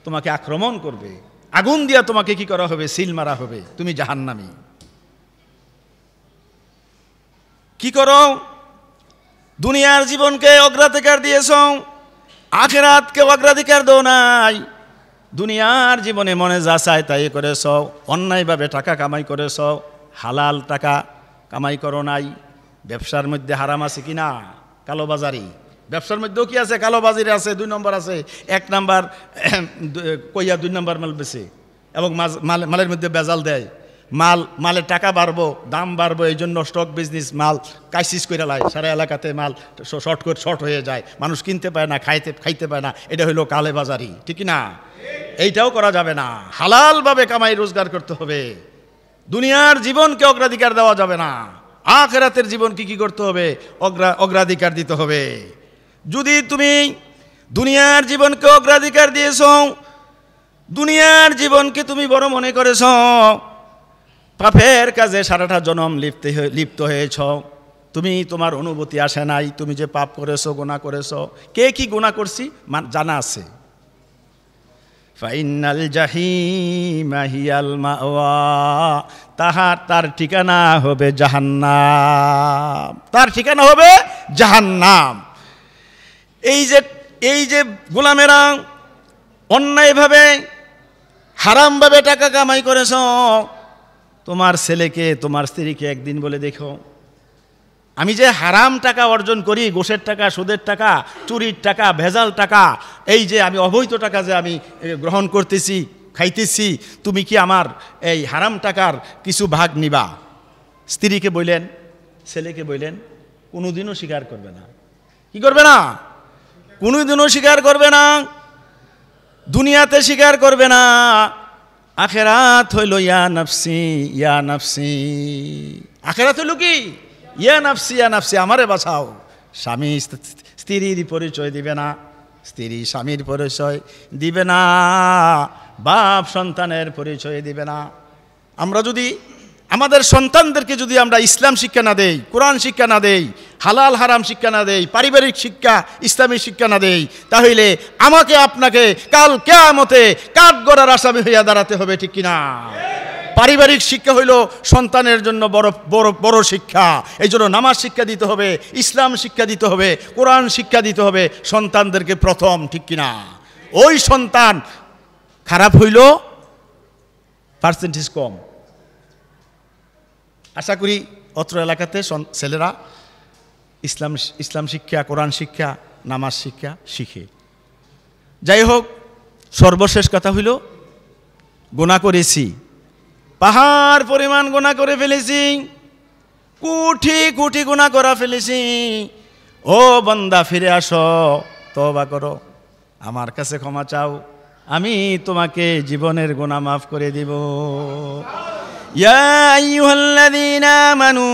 Speaker 1: তোমাকে আক্রমণ করবে, আগুন দিয়া তোমাকে কি করা হবে? সিল মারা হবে, তুমি জাহান্নামী। কি করো? দুনিয়ার জীবনকে অগ্রাধিকার দিয়েছ, আখিরাতকে অগ্রাধিকার দাও নাই। দুনিয়ার জীবনে মনে যা চায় তাই করেছ, অন্যায়ভাবে টাকা কামাই করেছ, হালাল টাকা কামাই করো নাই। ব্যবসার মধ্যে হারাম আছে কিনা? কালোবাজারি। ব্যবসার মধ্যেও কি আছে? কালোবাজারি আছে, 2 নম্বর আছে। 1 নাম্বার কইয়া 2 নম্বর মাল বেছে, এবং মালের মধ্যে বেজাল দেয়। মালের টাকা বাড়বো, দাম বাড়বো, এই জন্য স্টক বিজনেস মাল ক্রাইসিস করে লাই, সারা এলাকাতে মাল শর্ট হয়ে যায়, মানুষ কিনতে পায় না, খাইতে পায় না। এটা হইলো কালোবাজারি, ঠিক না? এইটাও করা যাবে না। হালালভাবে কামাই রোজগার করতে হবে। দুনিয়ার জীবনকে অগ্রাধিকার দেওয়া যাবে না, আখিরাতের জীবনকে কি করতে হবে? অগ্রাধিকার দিতে হবে। যদি তুমি দুনিয়ার জীবনকে অগ্রাধিকার দিয়েছ, দুনিয়ার জীবনকে তুমি বড় মনে করেছ, পাপের কাজে সারাটা জনম লিপ্ত হয়েছ, তুমি তোমার অনুভূতি আসে নাই তুমি যে পাপ করেছ, গুনাহ করেছ। কে কি গুনাহ করছি জানা আছে। ফাইনাল জাহিমা হিয়াল মাওয়া, তার ঠিকানা হবে জাহান্নাম, তার ঠিকানা হবে জাহান্নাম। এই যে গোলামেরা অন্যায়ভাবে হারামভাবে টাকা কামাই করেছ, তোমার ছেলেকে তোমার স্ত্রীকে একদিন বলে দেখো, আমি যে হারাম টাকা অর্জন করি, ঘুষের টাকা, সুদের টাকা, চুরির টাকা, ভেজাল টাকা, এই যে আমি অবৈধ টাকা যে আমি গ্রহণ করতেছি, খাইতেছি, তুমি কি আমার এই হারাম টাকার কিছু ভাগ নিবা? স্ত্রীকে বললেন, ছেলেকে বললেন, কোনোদিনও স্বীকার করবে না। কি করবে না? কোনোদিনও স্বীকার করবে না। দুনিয়াতে স্বীকার করবে না, আখেরাত হইল ইয়া নাফসি ইয়া নাফসি। আখেরাত হইল কি? ইয়া নাফসি ইয়া নাফসি, আমারে বাঁচাও। স্বামী স্ত্রীর পরিচয় দিবে না, স্ত্রী স্বামীর পরিচয় দিবে না, বাপ সন্তানের পরিচয় দিবে না। আমরা যদি আমাদের সন্তানদেরকে যদি আমরা ইসলাম শিক্ষা না দেই, কোরআন শিক্ষা না দেই, হালাল হারাম শিক্ষা না দেই, পারিবারিক শিক্ষা ইসলামী শিক্ষা না দেই, তাহলে আমাকে আপনাকে কাল কিয়ামতে কাঠগড়ার আসামি হইয়া দাঁড়াতে হবে, ঠিক কিনা? পারিবারিক শিক্ষা হইল সন্তানের জন্য বড় শিক্ষা। এই জন্য নামাজ শিক্ষা দিতে হবে, ইসলাম শিক্ষা দিতে হবে, কোরআন শিক্ষা দিতে হবে সন্তানদেরকে প্রথম, ঠিক কিনা? ওই সন্তান খারাপ হইল পার্সেন্টেজ কম। আশা করি অত্র এলাকাতে ছেলেরা ইসলাম শিক্ষা, কোরআন শিক্ষা, নামাজ শিক্ষা শিখে। যাই হোক, সর্বশেষ কথা হইল, গুনাহ করেছি, পাহাড় পরিমাণ গুনাহ করে ফেলেছি, কোটি কোটি গুনাহ করা ফেলেছি। ও বান্দা, ফিরে আসো, তওবা করো, আমার কাছে ক্ষমা চাও, আমি তোমাকে জীবনের গুনাহ মাফ করে দিব। ইয়া আইয়ুহাল্লাযীনা আমানু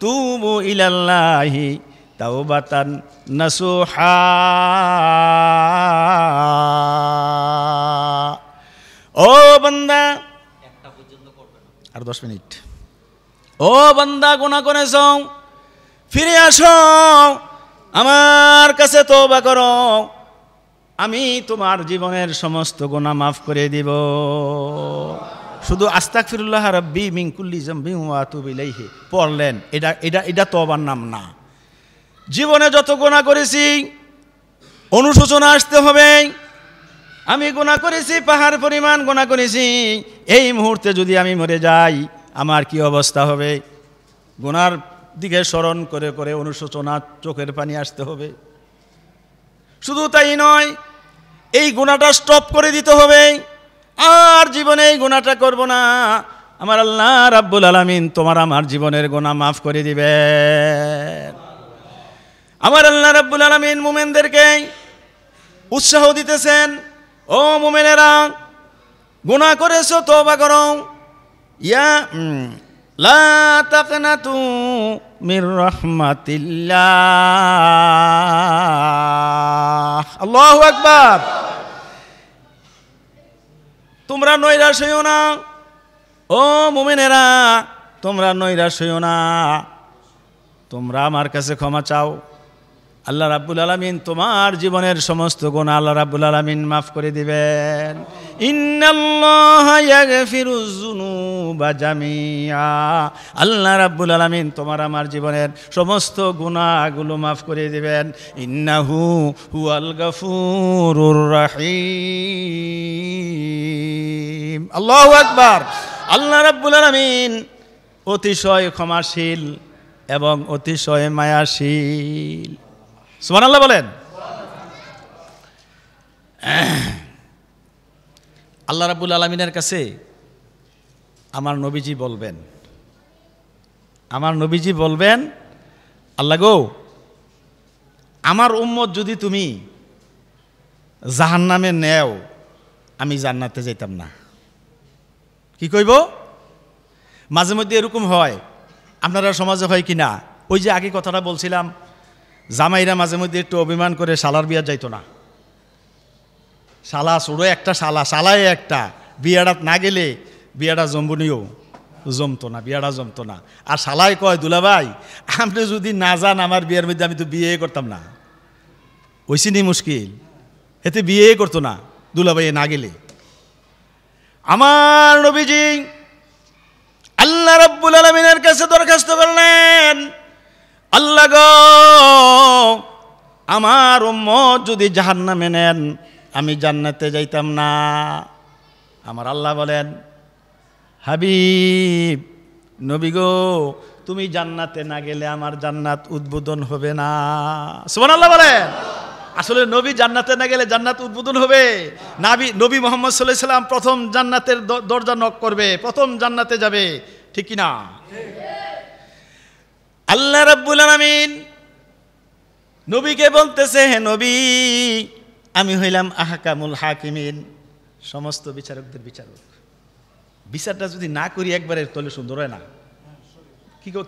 Speaker 1: তুবু ইলাল্লাহি তাওবাতান নাসুহা। ও বান্দা, আর 10 মিনিট। ও বান্দা, গুনাহ করেছ, ফিরে আসো, আমার কাছে তওবা করো, আমি তোমার জীবনের সমস্ত গুনাহ মাফ করে দিব। শুধু আস্তাগফিরুল্লাহ রাব্বি মিন কুল্লি যামবিন ওয়া আতুবু ইলাইহি পড়লেন, এটা তওবার নাম না। জীবনে যত গুনাহ করেছি অনুশোচনা আসতে হবে। আমি গুনাহ করেছি, পাহাড় পরিমাণ গুনাহ করেছি, এই মুহূর্তে যদি আমি মরে যাই আমার কি অবস্থা হবে? গুনার দিকে স্মরণ করে করে অনুশোচনা, চোখের পানি আসতে হবে। শুধু তাই নয়, এই গুনাহটা স্টপ করে দিতে হবে, আর জীবনে এই গুনাহটা করব না। আমার আল্লাহ রাব্বুল আলামিন তোমার আমার জীবনের গুনাহ মাফ করে দিবেন। আমার আল্লাহ রাব্বুল আলামিন মুমিনদেরকে উৎসাহ দিতেছেন, ও মুমিনেরা, গুনাহ করেছো তওবা করো, ইয়া লা তাকনাতু মির রাহমাতিল্লাহ। আল্লাহু আকবার। তোমরা নৈরাশ হইও না, ও মুমিনেরা, তোমরা নৈরাশ হইও না, তোমরা আমার কাছে ক্ষমা চাও। আল্লাহ রাব্বুল আলামিন তোমার জীবনের সমস্ত গুনাহ আল্লাহ রাব্বুল আলামিন মাফ করে দিবেন। ইন্নাল্লাহা ইয়াগফিরুয যুনুবা জামিআ। আল্লাহ রাব্বুল আলামিন তোমার আমার জীবনের সমস্ত গুনাহগুলো মাফ করে দিবেন। ইন্নাহু হুয়াল গফুরুর রহিম। আল্লাহু আকবার। আল্লাহ রাব্বুল আলামিন অতিশয় ক্ষমাশীল এবং অতিশয় মায়াশীল। সুবহানাল্লাহ বলেন। আল্লাহ রাব্বুল আলামিনের কাছে আমার নবীজি বলবেন, আল্লাহ গো, আমার উম্মত যদি তুমি জাহান্নামে নেও, আমি জান্নাতে যাইতাম না। কি কইব? মাঝে মধ্যে এরকম হয়, আপনারা সমাজে হয় কি না? ওই যে আগে কথাটা বলছিলাম, জামাইরা মাঝে মধ্যে একটু অভিমান করে শালার বিয়া যাইতো না। শালা ছোড়ো একটা, শালায় একটা, বিয়াটা না গেলে বিয়াটা জমবনিও জমতো না। আর শালায় কয়, দুলাভাই আপনি যদি না যান আমার বিয়ের মধ্যে আমি তো বিয়ে করতাম না। ওইসিনি মুশকিল, এতে বিয়ে করতো না দুলাভাই না গেলে। আমার নবীজি আল্লাহ রাব্বুল আলামিনের কাছে দরখাস্ত করলেন, আল্লাহ গো, আমার উম্মত যদি জাহান্নামে নেন আমি জান্নাতে যাইতাম না। আমার আল্লাহ বলেন, হাবিব নবী গো, তুমি জান্নাতে না গেলে আমার জান্নাত উদ্বোধন হবে না। সুবহানাল্লাহ বলেন। আসলে নবী জান্নাতে না গেলে জান্নাত উদ্বোধন হবে? নবী মুহাম্মদ সাল্লাল্লাহু আলাইহি সাল্লাম প্রথম জান্নাতের দরজা নক করবে, প্রথম জান্নাতে যাবে, ঠিক কি না? আল্লাহ রাব্বুল আলামিন নবীকে বলতেছে, হে নবী, আমি হইলাম আহকামুল হাকিমিন, সমস্ত বিচারকদের বিচারক। বিচারটা যদি না করি একবারে, তাহলে সুন্দর হয় না।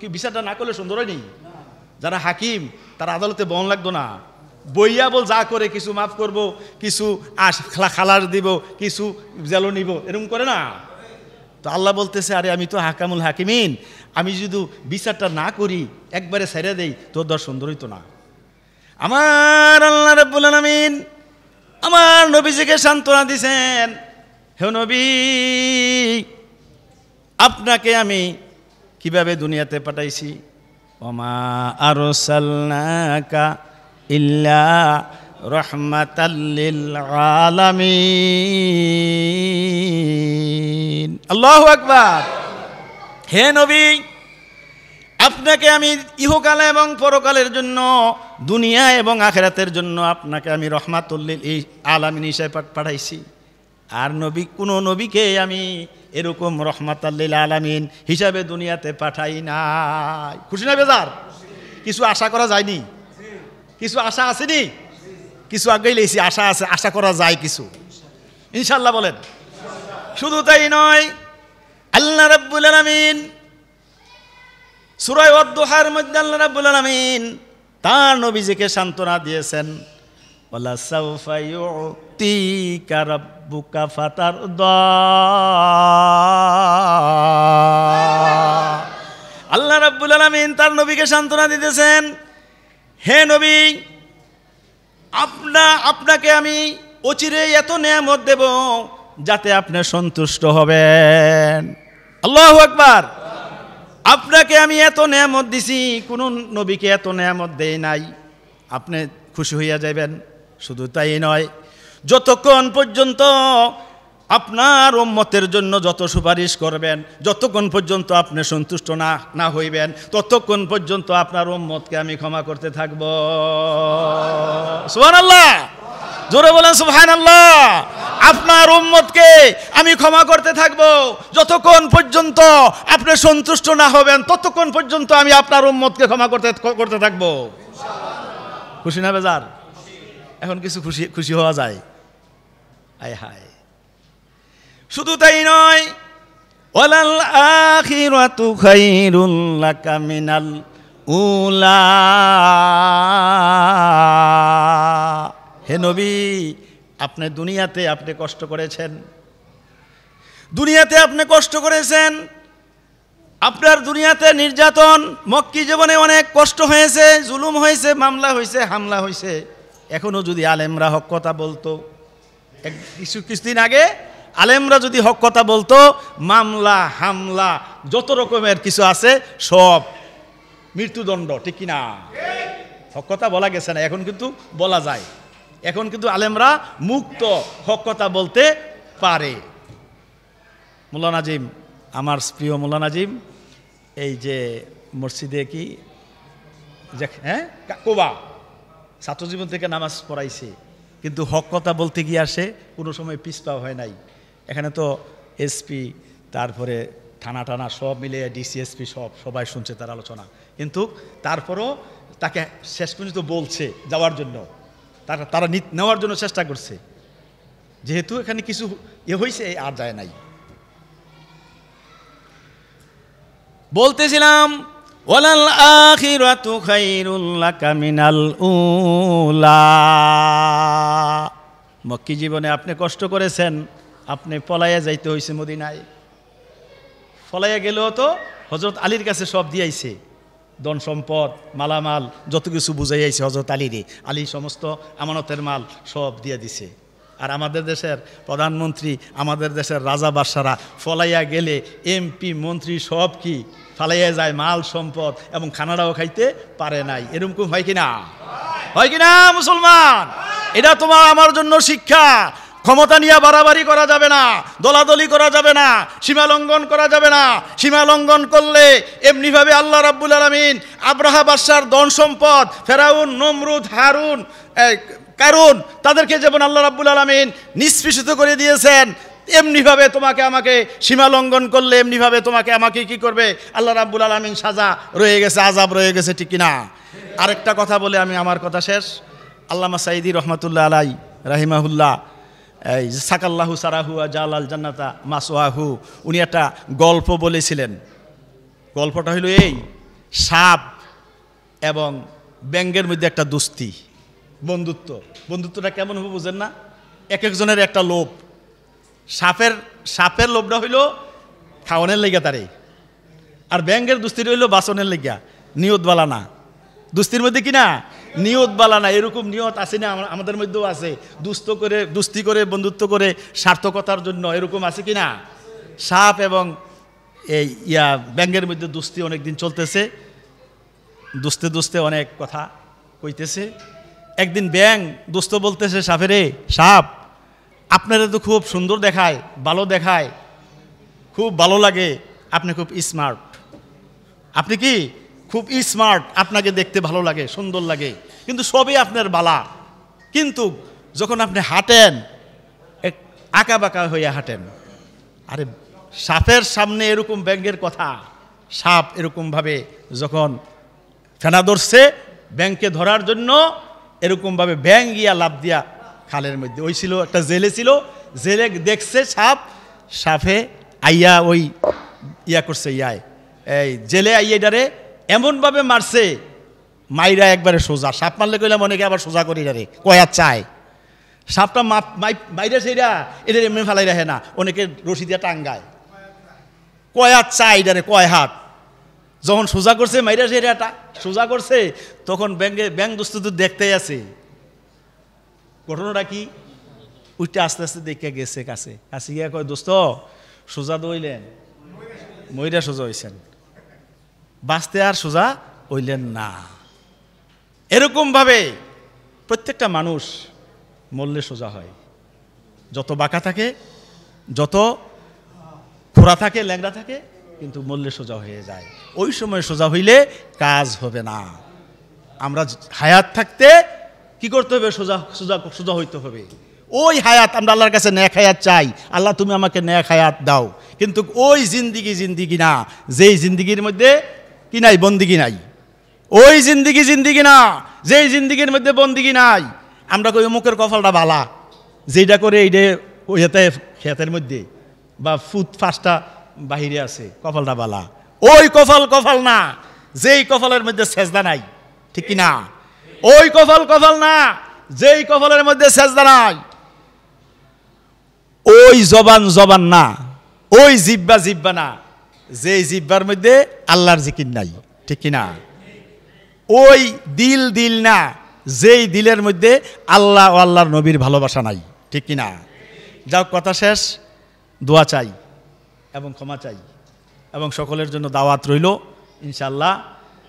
Speaker 1: কি বিচারটা না করলে সুন্দর হয়নি? যারা হাকিম তারা আদালতে বহন লাগতো না, বইয়া বল যা করে, কিছু মাফ করব, কিছু খালাস দিব, কিছু জেল নিব, এরকম করে না তো। আল্লাহ বলতেছে, আরে আমি তো হাকামুল হাকিমিন, আমি যদি বিচারটা না করি, একবারে ছেড়ে দেই, তোর দর সুন্দর হইতো না। আমার আল্লাহ রাব্বুল আলামিন আমার নবীজিকে সান্ত্বনা দিছেন, হে নবী, আপনাকে আমি কিভাবে দুনিয়াতে পাঠাইছি, ওমা আরসালনাকা ইল্লা রাহমাতাল লিল আলামিন। আল্লাহু আকবার। হে নবী, আপনাকে আমি ইহকালে এবং পরকালের জন্য, দুনিয়া এবং আখিরাতের জন্য আপনাকে আমি রহমাতুল লিল আলামিন হিসেবে পাঠাইছি। আর নবী, কোনো নবীকে আমি এরকম রহমাতুল লিল আলামিন হিসাবে দুনিয়াতে পাঠাই নাই। খুশি না বেজার? কিছু আশা করা যায়নি? কিছু আশা আসেনি? কিছু আগেই লেছি, আশা আছে, আশা করা যায় কিছু, ইনশাল্লাহ বলেন। শুধু তাই নয়, আল্লাহ রাব্বুল আলামিন সূরা ওয়াদ-দুহার মধ্যে আল্লাহ রাব্বুল আলামিন তার নবীজিকে সান্ত্বনা দিয়েছেন, ওয়ালা সাউফা ইউতিকা রাব্বুকা ফাতারদা। আল্লাহ রাব্বুল আলামিন তার নবীকে সান্ত্বনা দিতেছেন, হে নবী, আপনাকে আমি অচিরেই এত নেয়ামত দেব যাতে আপনি সন্তুষ্ট হবেন। আল্লাহু আকবার। আপনাকে আমি এত নেয়ামত দিছি, কোন নবীকে এত নেয়ামত দেই নাই, আপনি খুশি হইয়া যাবেন। শুধু তাই নয়, যতক্ষণ পর্যন্ত আপনার উম্মতের জন্য যত সুপারিশ করবেন, যতক্ষণ পর্যন্ত আপনি সন্তুষ্ট না হইবেন, ততক্ষণ পর্যন্ত আপনার উম্মতকে আমি ক্ষমা করতে থাকব। সুবহানাল্লাহ, জোরে বলেন সুবহানাল্লাহ। আপনার উম্মতকে আমি ক্ষমা করতে থাকব, যতক্ষণ পর্যন্ত আপনি সন্তুষ্ট না হবেন ততক্ষণ পর্যন্ত আমি আপনার উম্মতকে ক্ষমা করতে থাকব। খুশি না বেজার? এখন কিছু খুশি হওয়া যায়। আয় হায়, শুধু তাই নয়, ওয়ালাল আখিরাতু খায়রুল লাকা মিনাল উলা। হে নবী, আপনি দুনিয়াতে আপনি কষ্ট করেছেন, আপনার দুনিয়াতে নির্যাতন, মক্কি জীবনে অনেক কষ্ট হয়েছে, জুলুম হয়েছে, মামলা হয়েছে, হামলা হয়েছে। এখনো যদি আলেমরা হক কথা বলতো, কিছুদিন আগে আলেমরা যদি হক কথা বলতো, মামলা হামলা যত রকমের কিছু আছে সব মৃত্যুদণ্ড, ঠিক কিনা? হক কথা বলা গেছে না, এখন কিন্তু বলা যায়। এখন কিন্তু আলেমরা মুক্ত হক কথা বলতে পারে। মোল্লা নাজিম, আমার প্রিয় মোল্লা নাজিম, এই যে মসজিদে কি কোবা ছাত্রজীবন থেকে নামাজ পড়াইছে, কিন্তু হক কথা বলতে গিয়ে আসে কোনো সময় পিছপা হয় নাই। এখানে তো এসপি, তারপরে থানা সব মিলে ডিসিএসপি সবাই শুনছে তার আলোচনা, কিন্তু তারপরও তাকে শেষ পর্যন্ত বলছে যাওয়ার জন্য, তারা নেওয়ার জন্য চেষ্টা করছে, যেহেতু এখানে কিছু হয়েছে আর যায় নাই। বলতেছিলাম, ওয়ালাল আখিরাতু খায়রুল লাকা মিনাল উলা। মক্কি জীবনে আপনি কষ্ট করেছেন, আপনি পলাইয়া যাইতে হয়েছে মদিনায়। পলাইয়া গেলেও তো হযরত আলীর কাছে সব দিয়াইছে, ধন সম্পদ মালামাল যত কিছু বুঝাই আইছে হযরত আলীরে। আলী সমস্ত আমানতের মাল সব দিয়ে দিছে। আর আমাদের দেশের প্রধানমন্ত্রী, আমাদের দেশের রাজা বাদশারা ফলাইয়া গেলে এমপি মন্ত্রী সব কি ফালাইয়া যায়, মাল সম্পদ, এবং খানাটাও খাইতে পারে নাই। এরকম হয় কিনা? হয় কিনা মুসলমান? এটা তোমার আমার জন্য শিক্ষা। ক্ষমতা নিয়ে বাড়াবাড়ি করা যাবে না, দলাদলি করা যাবে না, সীমা লঙ্ঘন করা যাবে না। সীমা লঙ্ঘন করলে এমনিভাবে আল্লাহ রাব্বুল আলামিন আব্রাহা বাদশার ধন সম্পদ, ফেরাউন, নমরুদ, হারুন, কারুন, তাদেরকে যেমন আল্লাহ রাব্বুল আলামিন নিষ্পেষিত করে দিয়েছেন, এমনিভাবে তোমাকে আমাকে সীমা লঙ্ঘন করলে এমনিভাবে তোমাকে আমাকে কি করবে আল্লাহ রাব্বুল আলামিন? সাজা রয়ে গেছে, আযাব রয়ে গেছে, ঠিক কিনা? আরেকটা কথা বলে আমি আমার কথা শেষ। আল্লামা সাঈদী রহমাতুল্লাহ আলাই রাহিমাহুল্লাহ, এই সাকাল্লাহু সারাহু জালাল জান্নাতা মাসওয়াহু, উনি একটা গল্প বলেছিলেন। গল্পটা হইল এই, সাপ এবং ব্যাঙের মধ্যে একটা দোস্তি, বন্ধুত্বটা কেমন হবে বুঝেন না? এক একজনের একটা লোভ। সাপের লোভটা হইল খাওয়ানোর লেগা তারে, আর ব্যাঙের দোস্তিটা হইল বাসনের লেগা। নিয়ত বালা না, দোস্তির মধ্যে কিনা নিয়ত বালা না। এরকম নিয়ত আছে না? আমাদের মধ্যেও আছে, দোস্তি করে বন্ধুত্ব করে সার্থকতার জন্য, এরকম আছে কিনা? সাপ এবং এই ব্যাঙের মধ্যে দোস্তি অনেকদিন চলতেছে, দোস্তে অনেক কথা কইতেছে। একদিন ব্যাঙ দোস্ত বলতেছে সাপেরে, সাপ আপনারা তো খুব সুন্দর দেখায়, ভালো দেখায়, খুব ভালো লাগে, আপনি খুব স্মার্ট। আপনি কি খুব স্মার্ট, আপনাকে দেখতে ভালো লাগে, সুন্দর লাগে, কিন্তু সবই আপনার বালা। কিন্তু যখন আপনি হাঁটেন এক আঁকা বাঁকা হইয়া হাঁটেন। আরে সাপের সামনে এরকম ব্যাঙের কথা, সাপ এরকমভাবে যখন ফেনা ধরছে ব্যাঙকে ধরার জন্য, এরকমভাবে ব্যাঙ গিয়া লাফ দিয়া খালের মধ্যে। ওই ছিল একটা জেলে ছিল, জেলে দেখছে সাপে আইয়া ওই করছে এই জেলে আইয়া এটারে এমনভাবে মারছে, মাইরা একবারে সোজা। সাপ মারলে কইলাম অনেকে আবার সোজা করি রে, কয়া চায় সাপটা মাইরা সেইরা এটা এমনি ফেলাই রাখে না, অনেকে রশি দিয়া টাঙ্গায়, কয়া চায় এটারে, কয় হাত। যখন সোজা করছে মাইরা সেইরাটা সোজা করছে, তখন ব্যাং দোস্ত তো দেখতেই আছে ঘটনাটা কি। উঠতে আস্তে আস্তে দেখে গেছে কাছে, কাছে গিয়ে কয় দোস্ত সোজা দইলেন, মইরা সোজা হইছেন, বাঁচতে আর সোজা হইলেন না। এরকমভাবে প্রত্যেকটা মানুষ মরলে সোজা হয়। যত বাঁকা থাকে, যত খোঁড়া থাকে, ল্যাংড়া থাকে, কিন্তু মরলে সোজা হয়ে যায়। ওই সময় সোজা হইলে কাজ হবে না। আমরা হায়াত থাকতে কি করতে হবে? সোজা সোজা সোজা হইতে হবে। ওই হায়াত আমরা আল্লাহর কাছে নেক হায়াত চাই, আল্লাহ তুমি আমাকে নেক হায়াত দাও, কিন্তু ওই জিন্দিগি না যেই জিন্দিগির মধ্যে কি নাই, বন্দিগি নাই। ওই জিন্দিগি না যেই জিন্দিগির মধ্যে বন্দিগি নাই। আমরা কই মুখের কপালটা বালা, যেটা করে এইটা ওই খেতের মধ্যে বা ফুট ফাঁসটা বাহিরে আছে, কপালটা বালা। ওই কপাল না যেই কপালের মধ্যে সেজদা নাই, ঠিক কি না? ওই কপাল না যেই কপালের মধ্যে সেজদা নাই। ওই জবান না, ওই জিব্বা না যেই জিব্বার মধ্যে আল্লাহর জিকির নাই, ঠিক কি না? ওই দিল না যেই দিলের মধ্যে আল্লাহ ও আল্লাহর নবীর ভালোবাসা নাই, ঠিক কি না? যাও, কথা শেষ। দোয়া চাই এবং ক্ষমা চাই এবং সকলের জন্য দাওয়াত রইল ইনশাআল্লাহ।